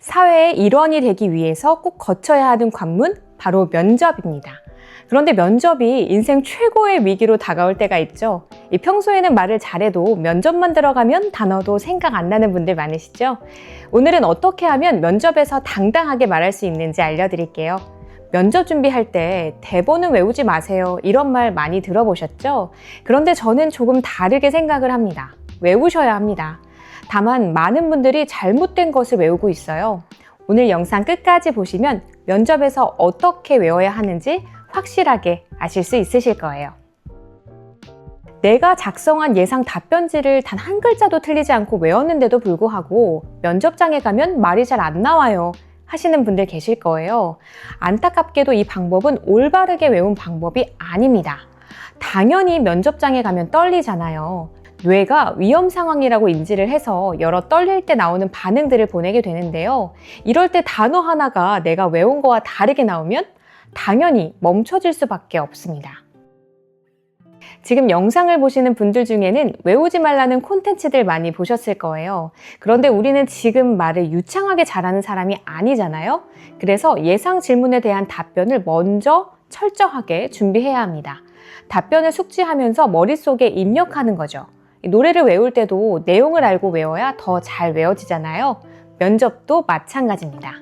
사회의 일원이 되기 위해서 꼭 거쳐야 하는 관문, 바로 면접입니다. 그런데 면접이 인생 최고의 위기로 다가올 때가 있죠. 평소에는 말을 잘해도 면접만 들어가면 단어도 생각 안 나는 분들 많으시죠? 오늘은 어떻게 하면 면접에서 당당하게 말할 수 있는지 알려드릴게요. 면접 준비할 때 대본은 외우지 마세요, 이런 말 많이 들어보셨죠? 그런데 저는 조금 다르게 생각을 합니다. 외우셔야 합니다. 다만 많은 분들이 잘못된 것을 외우고 있어요. 오늘 영상 끝까지 보시면 면접에서 어떻게 외워야 하는지 확실하게 아실 수 있으실 거예요. 내가 작성한 예상 답변지를 단 한 글자도 틀리지 않고 외웠는데도 불구하고 면접장에 가면 말이 잘 안 나와요 하시는 분들 계실 거예요. 안타깝게도 이 방법은 올바르게 외운 방법이 아닙니다. 당연히 면접장에 가면 떨리잖아요. 뇌가 위험 상황이라고 인지를 해서 여러 떨릴 때 나오는 반응들을 보내게 되는데요. 이럴 때 단어 하나가 내가 외운 거와 다르게 나오면 당연히 멈춰질 수밖에 없습니다. 지금 영상을 보시는 분들 중에는 외우지 말라는 콘텐츠들 많이 보셨을 거예요. 그런데 우리는 지금 말을 유창하게 잘하는 사람이 아니잖아요. 그래서 예상 질문에 대한 답변을 먼저 철저하게 준비해야 합니다. 답변을 숙지하면서 머릿속에 입력하는 거죠. 노래를 외울 때도 내용을 알고 외워야 더 잘 외워지잖아요. 면접도 마찬가지입니다.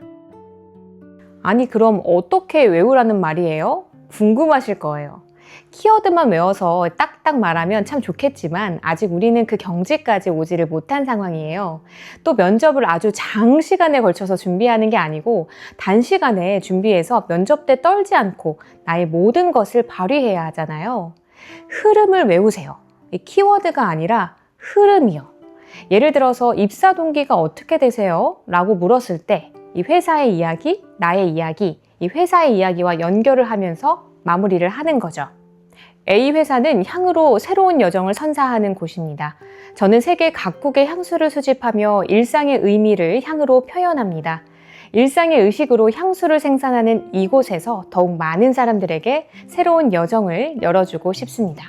아니, 그럼 어떻게 외우라는 말이에요? 궁금하실 거예요. 키워드만 외워서 딱딱 말하면 참 좋겠지만 아직 우리는 그 경지까지 오지를 못한 상황이에요. 또 면접을 아주 장시간에 걸쳐서 준비하는 게 아니고 단시간에 준비해서 면접 때 떨지 않고 나의 모든 것을 발휘해야 하잖아요. 흐름을 외우세요. 이 키워드가 아니라 흐름이요. 예를 들어서 입사 동기가 어떻게 되세요? 라고 물었을 때 이 회사의 이야기, 나의 이야기, 이 회사의 이야기와 연결을 하면서 마무리를 하는 거죠. A 회사는 향으로 새로운 여정을 선사하는 곳입니다. 저는 세계 각국의 향수를 수집하며 일상의 의미를 향으로 표현합니다. 일상의 의식으로 향수를 생산하는 이곳에서 더욱 많은 사람들에게 새로운 여정을 열어주고 싶습니다.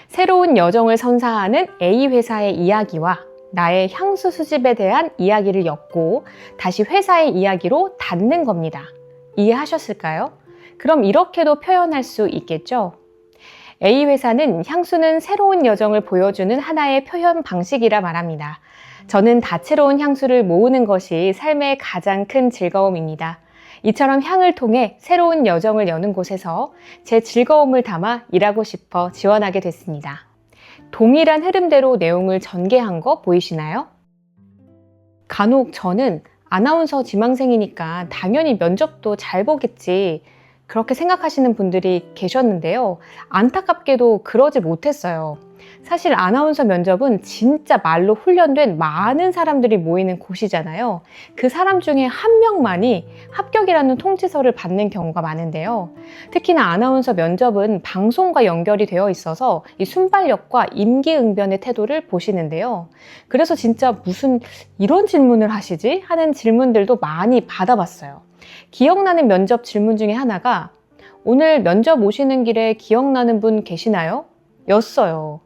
새로운 여정을 선사하는 A 회사의 이야기와 나의 향수 수집에 대한 이야기를 엮고 다시 회사의 이야기로 닫는 겁니다. 이해하셨을까요? 그럼 이렇게도 표현할 수 있겠죠? A 회사는 향수는 새로운 여정을 보여주는 하나의 표현 방식이라 말합니다. 저는 다채로운 향수를 모으는 것이 삶의 가장 큰 즐거움입니다. 이처럼 향을 통해 새로운 여정을 여는 곳에서 제 즐거움을 담아 일하고 싶어 지원하게 됐습니다. 동일한 흐름대로 내용을 전개한 거 보이시나요? 간혹 저는 아나운서 지망생이니까 당연히 면접도 잘 보겠지, 그렇게 생각하시는 분들이 계셨는데요. 안타깝게도 그러지 못했어요. 사실 아나운서 면접은 진짜 말로 훈련된 많은 사람들이 모이는 곳이잖아요. 그 사람 중에 한 명만이 합격이라는 통지서를 받는 경우가 많은데요. 특히나 아나운서 면접은 방송과 연결이 되어 있어서 이 순발력과 임기응변의 태도를 보시는데요. 그래서 진짜 무슨 이런 질문을 하시지? 하는 질문들도 많이 받아봤어요. 기억나는 면접 질문 중에 하나가 오늘 면접 오시는 길에 기억나는 분 계시나요? 였어요.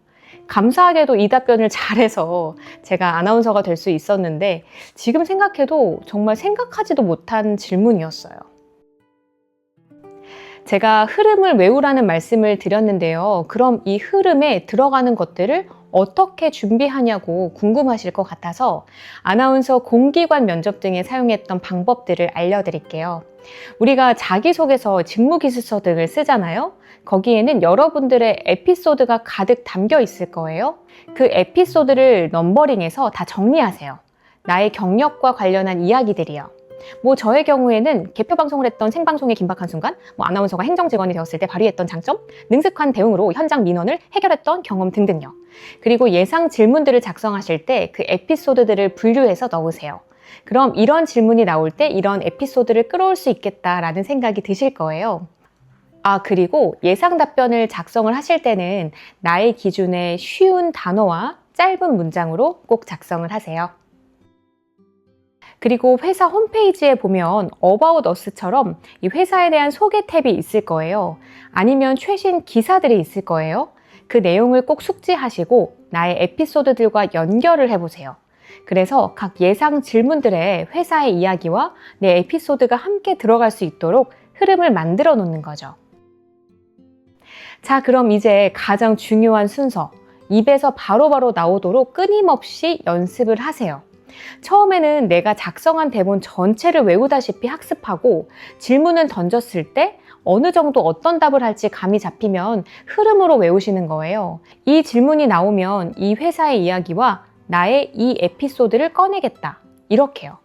감사하게도 이 답변을 잘해서 제가 아나운서가 될 수 있었는데 지금 생각해도 정말 생각하지도 못한 질문이었어요. 제가 흐름을 외우라는 말씀을 드렸는데요. 그럼 이 흐름에 들어가는 것들을 어떻게 준비하냐고 궁금하실 것 같아서 아나운서 공기관 면접 등에 사용했던 방법들을 알려드릴게요. 우리가 자기소개서, 직무기술서 등을 쓰잖아요. 거기에는 여러분들의 에피소드가 가득 담겨 있을 거예요. 그 에피소드를 넘버링해서 다 정리하세요. 나의 경력과 관련한 이야기들이요. 저의 경우에는 개표 방송을 했던 생방송의 긴박한 순간, 아나운서가 행정직원이 되었을 때 발휘했던 장점, 능숙한 대응으로 현장 민원을 해결했던 경험 등등요. 그리고 예상 질문들을 작성하실 때 그 에피소드들을 분류해서 넣으세요. 그럼 이런 질문이 나올 때 이런 에피소드를 끌어올 수 있겠다라는 생각이 드실 거예요. 그리고 예상 답변을 작성을 하실 때는 나의 기준에 쉬운 단어와 짧은 문장으로 꼭 작성을 하세요. 그리고 회사 홈페이지에 보면 About Us처럼 이 회사에 대한 소개 탭이 있을 거예요. 아니면 최신 기사들이 있을 거예요. 그 내용을 꼭 숙지하시고 나의 에피소드들과 연결을 해보세요. 그래서 각 예상 질문들에 회사의 이야기와 내 에피소드가 함께 들어갈 수 있도록 흐름을 만들어 놓는 거죠. 자, 그럼 이제 가장 중요한 순서, 입에서 바로바로 나오도록 끊임없이 연습을 하세요. 처음에는 내가 작성한 대본 전체를 외우다시피 학습하고 질문을 던졌을 때 어느 정도 어떤 답을 할지 감이 잡히면 흐름으로 외우시는 거예요. 이 질문이 나오면 이 회사의 이야기와 나의 이 에피소드를 꺼내겠다. 이렇게요.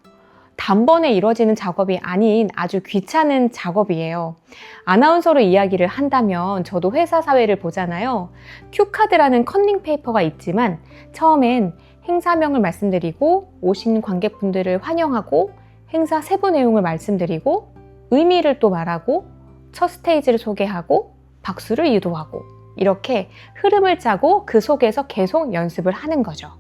단번에 이루어지는 작업이 아닌 아주 귀찮은 작업이에요. 아나운서로 이야기를 한다면 저도 회사 사회를 보잖아요. 큐카드라는 컨닝 페이퍼가 있지만 처음엔 행사명을 말씀드리고 오신 관객분들을 환영하고 행사 세부 내용을 말씀드리고 의미를 또 말하고 첫 스테이지를 소개하고 박수를 유도하고 이렇게 흐름을 짜고 그 속에서 계속 연습을 하는 거죠.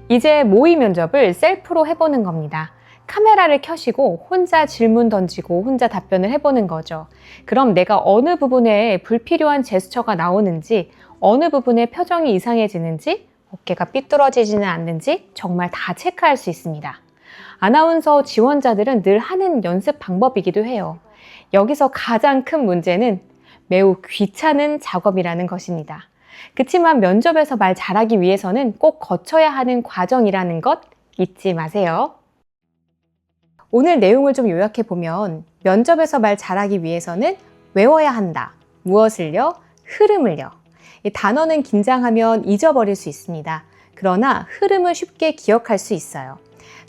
이제 모의 면접을 셀프로 해보는 겁니다. 카메라를 켜시고 혼자 질문 던지고 혼자 답변을 해보는 거죠. 그럼 내가 어느 부분에 불필요한 제스처가 나오는지, 어느 부분에 표정이 이상해지는지, 어깨가 삐뚤어지지는 않는지 정말 다 체크할 수 있습니다. 아나운서 지원자들은 늘 하는 연습 방법이기도 해요. 여기서 가장 큰 문제는 매우 귀찮은 작업이라는 것입니다. 그치만 면접에서 말 잘하기 위해서는 꼭 거쳐야 하는 과정이라는 것 잊지 마세요. 오늘 내용을 좀 요약해 보면 면접에서 말 잘하기 위해서는 외워야 한다. 무엇을요? 흐름을요. 이 단어는 긴장하면 잊어버릴 수 있습니다. 그러나 흐름을 쉽게 기억할 수 있어요.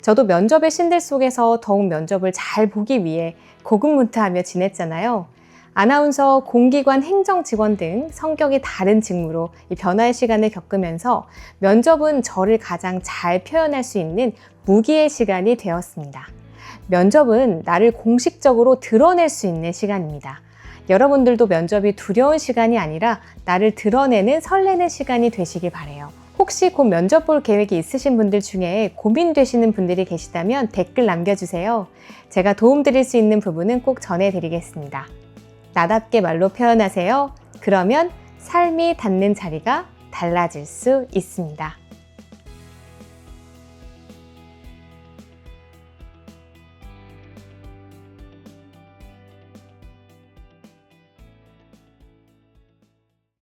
저도 면접의 신들 속에서 더욱 면접을 잘 보기 위해 고군분투하며 지냈잖아요. 아나운서, 공기관, 행정 직원 등 성격이 다른 직무로 이 변화의 시간을 겪으면서 면접은 저를 가장 잘 표현할 수 있는 무기의 시간이 되었습니다. 면접은 나를 공식적으로 드러낼 수 있는 시간입니다. 여러분들도 면접이 두려운 시간이 아니라 나를 드러내는 설레는 시간이 되시길 바라요. 혹시 곧 면접 볼 계획이 있으신 분들 중에 고민되시는 분들이 계시다면 댓글 남겨주세요. 제가 도움드릴 수 있는 부분은 꼭 전해드리겠습니다. 나답게 말로 표현하세요. 그러면 삶이 닿는 자리가 달라질 수 있습니다.